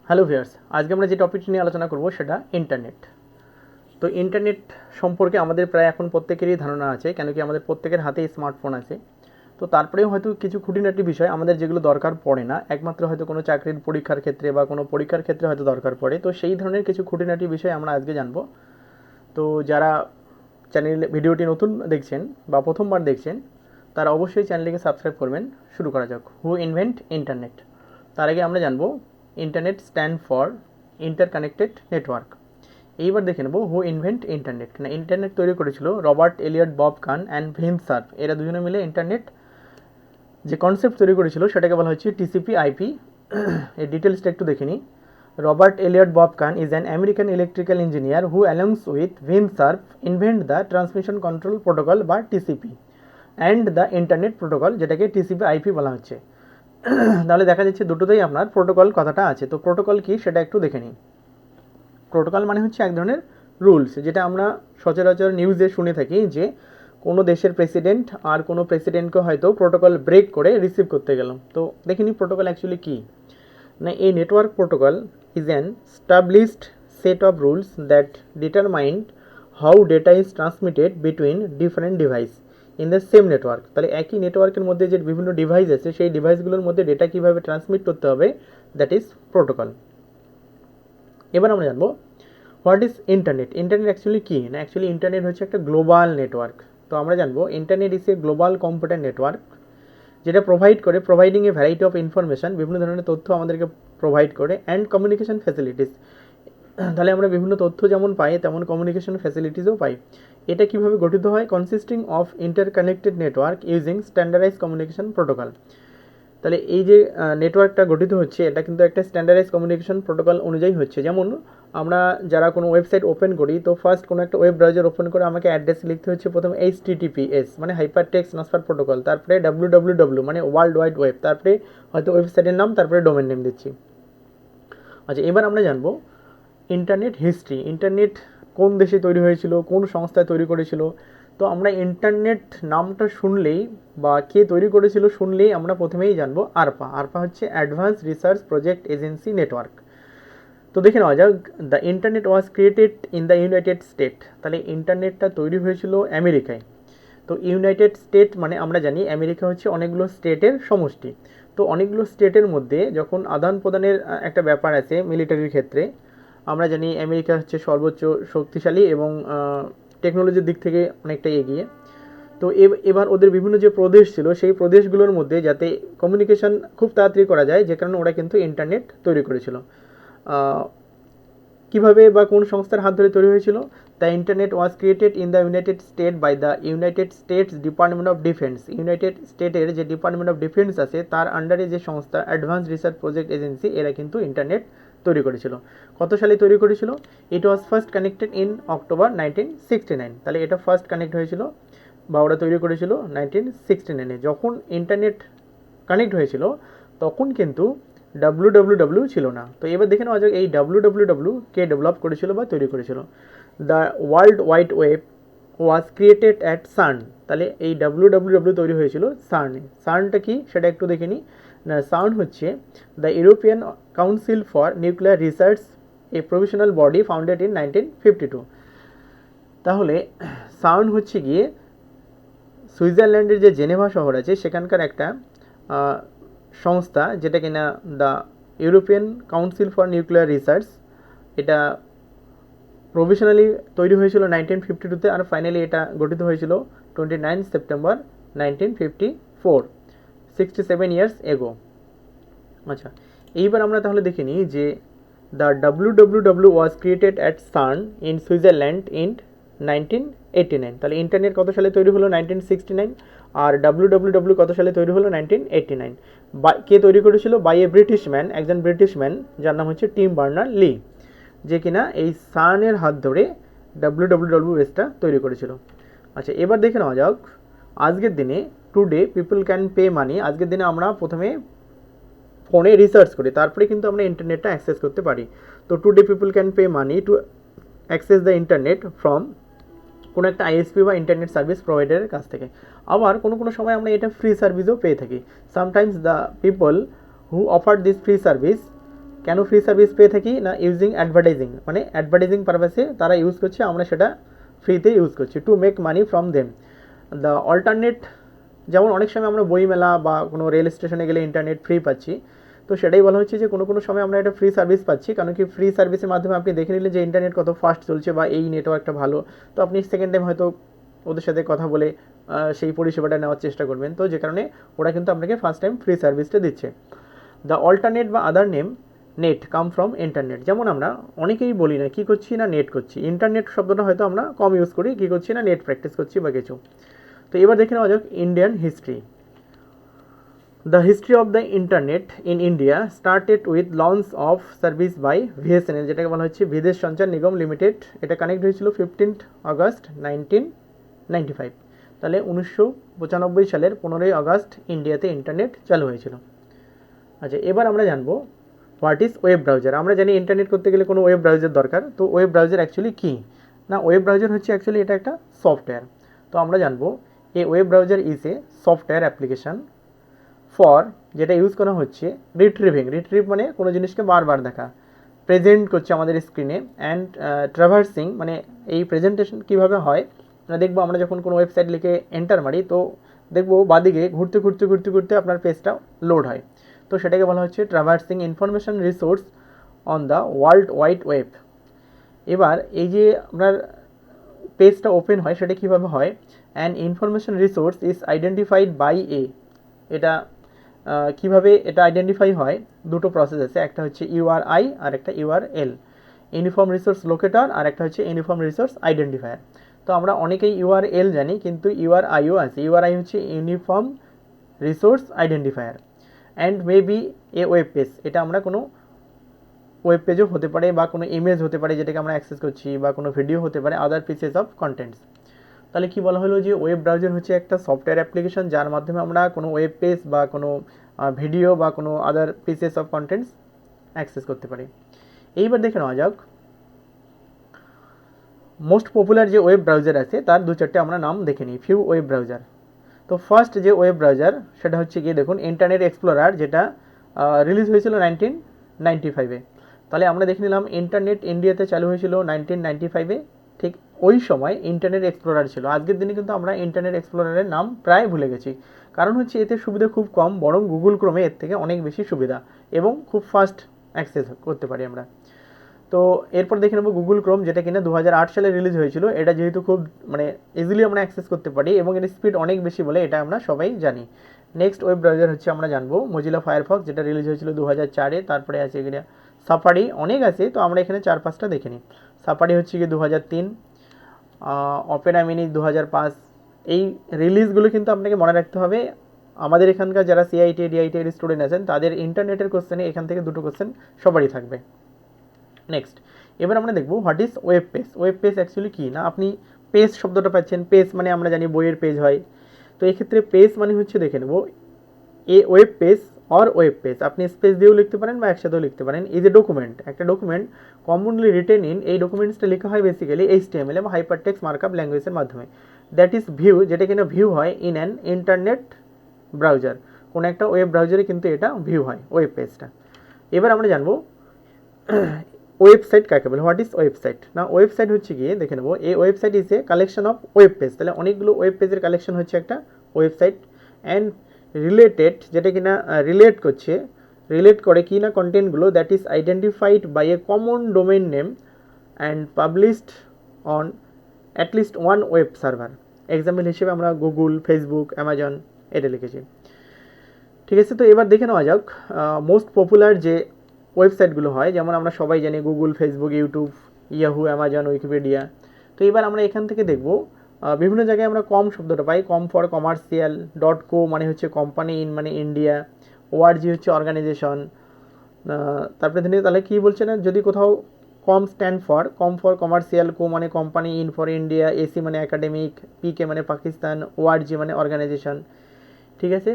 Hello viewers, আজকে আমরা যে টপিকটি নিয়ে আলোচনা করব সেটা ইন্টারনেট। তো ইন্টারনেট সম্পর্কে আমাদের প্রায় এখন প্রত্যেকেরই ধারণা আছে, কেন কি আমাদের প্রত্যেকের হাতেই স্মার্টফোন আছে। তো তারপরেও হয়তো কিছু খুঁটিনাটি বিষয় আমাদের যেগুলো দরকার পড়ে না, একমাত্র হয়তো কোনো চাকরির পরীক্ষার ক্ষেত্রে বা কোনো পরীক্ষার ক্ষেত্রে হয়তো দরকার পড়ে। তো সেই ধরনের কিছু খুঁটিনাটি বিষয় আমরা আজকে জানবো। তো যারা ভিডিওটি নতুন দেখছেন বা প্রথমবার দেখছেন, তারা অবশ্যই চ্যানেলটিকে সাবস্ক্রাইব করবেন। শুরু করা যাক। হু ইনভেন্ট ইন্টারনেট। তার আগে আমরা জানবো internet stand for interconnected network. এইবার দেখে নেব হু ইনভেন্ট ইন্টারনেট। না, ইন্টারনেট তৈরি করেছিল রবার্ট এলিয়ট বব কান অ্যান্ড ভিম সার্ফ। এরা দুজনে মিলে ইন্টারনেট যে কনসেপ্ট তৈরি করেছিল সেটাকে বলা হচ্ছে টিসিপি আইপি। এর ডিটেলসটা একটু দেখে নিই। Robert Elliott Bob Kahn is an American electrical engineer who along with Vint Cerf invent the transmission control protocol বা TCP and the internet protocol, যেটাকে টিসিপি আইপি বলা হচ্ছে। তাহলে দেখা যাচ্ছে দুটোতেই আপনার প্রোটোকল কথাটা আছে। তো প্রোটোকল কি সেটা একটু দেখে নিই। প্রোটোকল মানে হচ্ছে এক ধরনের রুলস, যেটা আমরা সচরাচর নিউজে শুনে থাকি যে কোনো দেশের প্রেসিডেন্ট আর কোনো প্রেসিডেন্টকে হয়তো প্রোটোকল ব্রেক করে রিসিভ করতে গেলাম। তো দেখে নিই প্রোটোকল অ্যাকচুয়ালি কী। না, এই network protocol is an established set of rules that determined how data is transmitted between different device in the same network. তাহলে একই নেটওয়ার্কের মধ্যে যে বিভিন্ন ডিভাইস আছে সেই ডিভাইসগুলোর মধ্যে ডেটা কীভাবে ট্রান্সমিট করতে হবে, দ্যাট ইজ প্রোটোকল। এবার আমরা জানবো what is internet. Internet actually কী না, অ্যাকচুয়ালি ইন্টারনেট হচ্ছে একটা গ্লোবাল নেটওয়ার্ক। তো আমরা জানবো internet is a global computer network, যেটা providing a variety of information, বিভিন্ন ধরনের তথ্য আমাদেরকে প্রোভাইড করে, অ্যান্ড কমিউনিকেশন ফ্যাসিলিটিস। তাহলে আমরা বিভিন্ন তথ্য যেমন পাই তেমন কমিউনিকেশন ফ্যাসিলিটিসও পাই। এটা কীভাবে গঠিত হয়? Consisting of interconnected network using standardise communication protocol. তাহলে এই যে নেটওয়ার্কটা গঠিত হচ্ছে এটা কিন্তু একটা স্ট্যান্ডার্ডাইজ কমিউনিকেশন প্রোটোকল অনুযায়ী হচ্ছে। যেমন আমরা যারা কোনো ওয়েবসাইট ওপেন করি, তো ফার্স্ট কোনো একটা ওয়েব ব্রাউজার ওপেন করে আমাকে অ্যাড্রেস লিখতে হচ্ছে প্রথমে HTTPS মানে হাইপার টেক্সট ট্রান্সফার প্রোটোকল, তারপরে WWW মানে ওয়ার্ল্ড ওয়াইড ওয়েব, তারপরে হয়তো ওয়েবসাইটের নাম, তারপরে ডোমেন নেম দিচ্ছি। আচ্ছা, এবার আমরা জানবো ইন্টারনেট হিস্ট্রি। ইন্টারনেট কোন দেশে তৈরি হয়েছিল, কোন সংস্থায় তৈরি করেছিল। তো আমরা ইন্টারনেট নামটা শুনলেই বা কে তৈরি করেছিল শুনলেই আমরা প্রথমেই জানবো আরপা। আরপা হচ্ছে advance research project agency network. তো দেখে নেওয়া যাক, the internet was created in the United state. তাহলে ইন্টারনেটটা তৈরি হয়েছিল আমেরিকায়। তো ইউনাইটেড স্টেট মানে আমরা জানি আমেরিকা হচ্ছে অনেকগুলো স্টেটের সমষ্টি। তো অনেকগুলো স্টেটের মধ্যে যখন আদান প্রদানের একটা ব্যাপার আছে মিলিটারির ক্ষেত্রে, আমরা জানি আমেরিকা হচ্ছে সর্বোচ্চ শক্তিশালী এবং টেকনোলজির দিক থেকে অনেকটাই এগিয়ে। তো এবার ওদের বিভিন্ন যে প্রদেশ ছিল সেই প্রদেশগুলোর মধ্যে যাতে কমিউনিকেশান খুব তাড়াতাড়ি করা যায়, যে কারণে ওরা কিন্তু ইন্টারনেট তৈরি করেছিল। কীভাবে বা কোন সংস্থার হাত ধরে তৈরি হয়েছিল? The internet was created in the United State by the United States Department of Defense. United স্টেটের যে ডিপার্টমেন্ট অফ ডিফেন্স আছে তার আন্ডারে যে সংস্থা অ্যাডভান্স রিসার্চ প্রজেক্ট এজেন্সি, এরা কিন্তু ইন্টারনেট তৈরি করেছিল। কত সালে তৈরি করেছিল? It was first connected in October 1969। তাহলে এটা ফার্স্ট কানেক্ট হয়েছিল বা ওরা তৈরি করেছিল 1969-এ। যখন ইন্টারনেট কানেক্ট হয়েছিল তখন কিন্তু WWW ছিল না। তো এবার দেখে নেওয়া যাক এই WWW কে ডেভেলপ করেছিল বা তৈরি করেছিল। The World Wide Web was created at CERN. তাহলে এই WWW তৈরি হয়েছিল সার্নে। সার্নটা কি সেটা একটু দেখে নিই। না, সার্ন হচ্ছে the European council for nuclear research, a professional body founded in 1952। তাহলে সার্ন হচ্ছে গিয়ে সুইজারল্যান্ডের যে জেনেভা শহর আছে সেখানকার একটা সংস্থা, যেটা কিনা the European council for nuclear research. এটা প্রফেশনালি তৈরি হয়েছিল 1952-তে, আর ফাইনালি এটা গঠিত হয়েছিল 29 সেপ্টেম্বর 1954, 67 ইয়ার্স এগো। আচ্ছা, এইবার আমরা তাহলে দেখে নিই যে the WWW was created at CERN in Switzerland in 1989। তাহলে ইন্টারনেট কত সালে তৈরি হলো? 1969। আর WWW কত সালে তৈরি হলো? 1989। কে তৈরি করেছিল? বাই এ ব্রিটিশ ম্যান, একজন ব্রিটিশ ম্যান যার নাম হচ্ছে টিম বার্নার লি, যে কিনা এই সার্নের হাত ধরে WWWটা তৈরি করেছিল। আচ্ছা, এবার দেখে নেওয়া যাক আজকের দিনে টুডে পিপল ক্যান পে মানি। আজকের দিনে আমরা প্রথমে ফোনে রিসার্চ করি, তারপরে কিন্তু আমরা ইন্টারনেটটা অ্যাক্সেস করতে পারি। তো today people can pay money to access the internet from কোনো একটা ISP বা ইন্টারনেট সার্ভিস প্রোভাইডারের কাছ থেকে। আবার কোনো সময় আমরা এটা ফ্রি সার্ভিসও পেয়ে থাকি। Sometimes the people who offer this free service কেন ফ্রি সার্ভিস পেয়ে থাকি না ইউজিং অ্যাডভার্টাইজিং, মানে অ্যাডভার্টাইজিং পারপাসে তারা ইউজ করছে, আমরা সেটা ফ্রিতে ইউজ করছি to make money from them. The alternate, যেমন অনেক সময় আমরা বই মেলা বা কোনো রেল স্টেশনে গেলে ইন্টারনেট ফ্রি পাচ্ছি, তো সেটাই বলা হচ্ছে যে কোনো কোনো সময় আমরা একটা ফ্রি সার্ভিস পাচ্ছি, কারণ কি ফ্রি সার্ভিসের মাধ্যমে আপনি দেখে নিলেন যে ইন্টারনেট কত ফাস্ট চলছে বা এই নেটওয়ার্কটা ভালো, তো আপনি সেকেন্ড টাইম হয়তো ওদের সাথে কথা বলে সেই পরিষেবাটা নেওয়ার চেষ্টা করবেন, তো যে কারণে ওরা কিন্তু আপনাকে ফার্স্ট টাইম ফ্রি সার্ভিসটা দিচ্ছে। দ্য অল্টারনেট বা other name net come from internet, যেমন আমরা অনেকেই বলি না কী করছি না নেট করছি, ইন্টারনেট শব্দটা হয়তো আমরা কম ইউজ করি, কী করছি না নেট প্র্যাকটিস করছি বা কিছু। তো এবার দেখে নেওয়া যাক Indian history. The history of the internet in India started with launch of service by VSNL, যেটাকে বলা হচ্ছে বিদেশ সঞ্চার নিগম লিমিটেড। এটা কানেক্ট হয়েছিল 15 আগস্ট 1995। তাহলে 1995 সালের 15 আগস্ট ইন্ডিয়াতে ইন্টারনেট চালু হয়েছিল। আচ্ছা, এবার আমরা জানবো হোয়াট ইজ ওয়েব ব্রাউজার। আমরা জানি ইন্টারনেট করতে গেলে কোনো ওয়েব ব্রাউজার দরকার, তো ওয়েব ব্রাউজার অ্যাকচুয়ালি কী না, ওয়েব ব্রাউজার হচ্ছে অ্যাকচুয়ালি এটা একটা সফটওয়্যার। তো আমরা জানবো a web browser is a software application for, যেটা ইউজ করা হচ্ছে রিট্রিভ মানে কোনো জিনিসকে বারবার দেখা, প্রেজেন্ট করছে আমাদের স্ক্রিনে, অ্যান্ড ট্রাভার্সিং মানে এই প্রেজেন্টেশন কীভাবে হয় আমরা দেখবো। আমরা যখন কোনো ওয়েবসাইট লিখে এন্টার মারি তো দেখবো বাদিকে ঘুরতে ঘুরতে ঘুরতে ঘুরতে আপনার পেজটা লোড হয়, তো সেটাকে বলা হচ্ছে traversing information resource on the World Wide web. এবার এই যে আপনার পেজটা ওপেন হয় সেটা কীভাবে হয়, and information resource is identified by a, এটা কীভাবে এটা আইডেন্টিফাই হয়, দুটো প্রসেস আছে, একটা হচ্ছে ইউআরআই আর একটা ইউআরএল, ইউনিফর্ম রিসোর্স লোকেটর আর একটা হচ্ছে ইউনিফর্ম রিসোর্স আইডেন্টিফায়ার। তো আমরা অনেকেই ইউআরএল জানি, কিন্তু ইউআরআইও আছে। ইউআরআই হচ্ছে uniform resource identifier, and may B A web page, এটা আমরা কোনো ওয়েব পেজও হতে পারে বা কোনো ইমেজ হতে পারে যেটাকে আমরা অ্যাক্সেস করছি, বা কোনো ভিডিও হতে পারে, আদার পিসেস অফ কন্টেন্টস। তাহলে কি বলা হলো যে ওয়েব ব্রাউজার হচ্ছে একটা সফটওয়্যার অ্যাপ্লিকেশন যার মাধ্যমে আমরা কোনো ওয়েব পেজ বা কোনো ভিডিও বা কোনো আদার পিসেস অফ কন্টেন্টস অ্যাক্সেস করতে পারি। এইবার দেখে নেওয়া যাক মোস্ট পপুলার যে ওয়েব ব্রাউজার আছে তার দু চারটে আমরা নাম দেখে নিই, ফিউ ওয়েব ব্রাউজার। তো ফার্স্ট যে ওয়েব ব্রাউজার সেটা হচ্ছে গিয়ে দেখুন ইন্টারনেট এক্সপ্লোরার, যেটা রিলিজ হয়েছিল 1995-এ। তাহলে আমরা দেখে নিলাম ইন্টারনেট ইন্ডিয়াতে চালু হয়েছিল 1995-এ, ঠিক ওই সময় ইন্টারনেট এক্সপ্লোরার ছিল। আজকের দিনে কিন্তু আমরা ইন্টারনেট এক্সপ্লোরারের নাম প্রায় ভুলে গেছি, কারণ হচ্ছে এতে সুবিধা খুব কম, বরং গুগল ক্রোমে এর থেকে অনেক বেশি সুবিধা এবং খুব ফাস্ট অ্যাক্সেস করতে পারি আমরা। তো এরপর দেখে নেবো গুগল ক্রোম, যেটা কিনা 2008 সালে রিলিজ হয়েছিল। এটা যেহেতু খুব মানে ইজিলি আমরা অ্যাক্সেস করতে পারি এবং এর স্পিড অনেক বেশি বলে এটা আমরা সবাই জানি। নেক্সট ওয়েব ব্রাউজার হচ্ছে আমরা জানবো মোজিলা ফায়ারফক্স, যেটা রিলিজ হয়েছিল 2004-এ। তারপরে আছে এখানে সাফারি, অনেক আছে, তো আমরা এখানে 4-5টা দেখে নিই। সাফারি হচ্ছে গিয়ে 2003, অপেরা মিনি 2005। এই রিলিজগুলো কিন্তু আপনাকে মনে রাখতে হবে। আমাদের এখানকার যারা সিআইটি ডিআইটি এর স্টুডেন্ট আছেন তাদের ইন্টারনেটের কোশ্চেনে এখান থেকে দুটো কোশ্চেন সবারই থাকবে। নেক্সট, এবার আমরা দেখব what is web page. Web page actually কী না, আপনি পেজ শব্দটা পাচ্ছেন, পেজ মানে আমরা জানি বইয়ের পেজ হয়, তো এক্ষেত্রে পেজ মানে হচ্ছে দেখে নেব a web page or web page, আপনি স্পেস দিয়েও লিখতে পারেন বা একসাথেও লিখতে পারেন। এই যে ডকুমেন্ট, একটা ডকুমেন্ট কমনলি রিটেন ইন, এই ডকুমেন্টসটা লেখা হয় বেসিক্যালি HTML বা হাইপারটেক্সট মার্কআপ ল্যাঙ্গুয়েজের মাধ্যমে। দ্যাট ইজ ভিউ, যেটা কিনা ভিউ হয় ইন অ্যান ইন্টারনেট ব্রাউজার, কোনো একটা ওয়েব ব্রাউজারে কিন্তু এটা ভিউ হয় ওয়েব পেজটা। এবার আমরা জানবো ওয়েবসাইট কাকে বলে, হোয়াট ইজ ওয়েবসাইট। না, ওয়েবসাইট হচ্ছে গিয়ে দেখে নেবো এই website is a collection of web page, তাহলে অনেকগুলো ওয়েব পেজের কালেকশন হচ্ছে একটা ওয়েবসাইট। অ্যান্ড রিলেটেড, যেটা কিনা রিলেট করে কি না কন্টেন্টগুলো, that is identified by a common domain name and published on at least one web server. Example হিসেবে আমরা গুগল, ফেসবুক, অ্যামাজন এটা লিখেছি। ঠিক আছে, তো এবার দেখে নেওয়া যাক মোস্ট পপুলার যে ওয়েবসাইটগুলো হয়, যেমন আমরা সবাই জানি Google, Facebook, YouTube, Yahoo, Amazon, Wikipedia. তো এবার আমরা এখান থেকে দেখব বিভিন্ন জায়গায় আমরা কম শব্দটা পাই, কম ফর কমার্শিয়াল, .co মানে হচ্ছে কোম্পানি, ইন মানে ইন্ডিয়া, ORG হচ্ছে অর্গানাইজেশন। তারপরে তাহলে কী বলছে না, যদি কোথাও com stand for, com for commercial, co মানে company, in for India, AC মানে একাডেমিক, PK মানে পাকিস্তান, ORG মানে অর্গানাইজেশন। ঠিক আছে,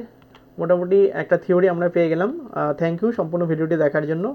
মোটামুটি একটা থিওরি আমরা পেয়ে গেলাম। থ্যাংক ইউ সম্পূর্ণ ভিডিওটি দেখার জন্য।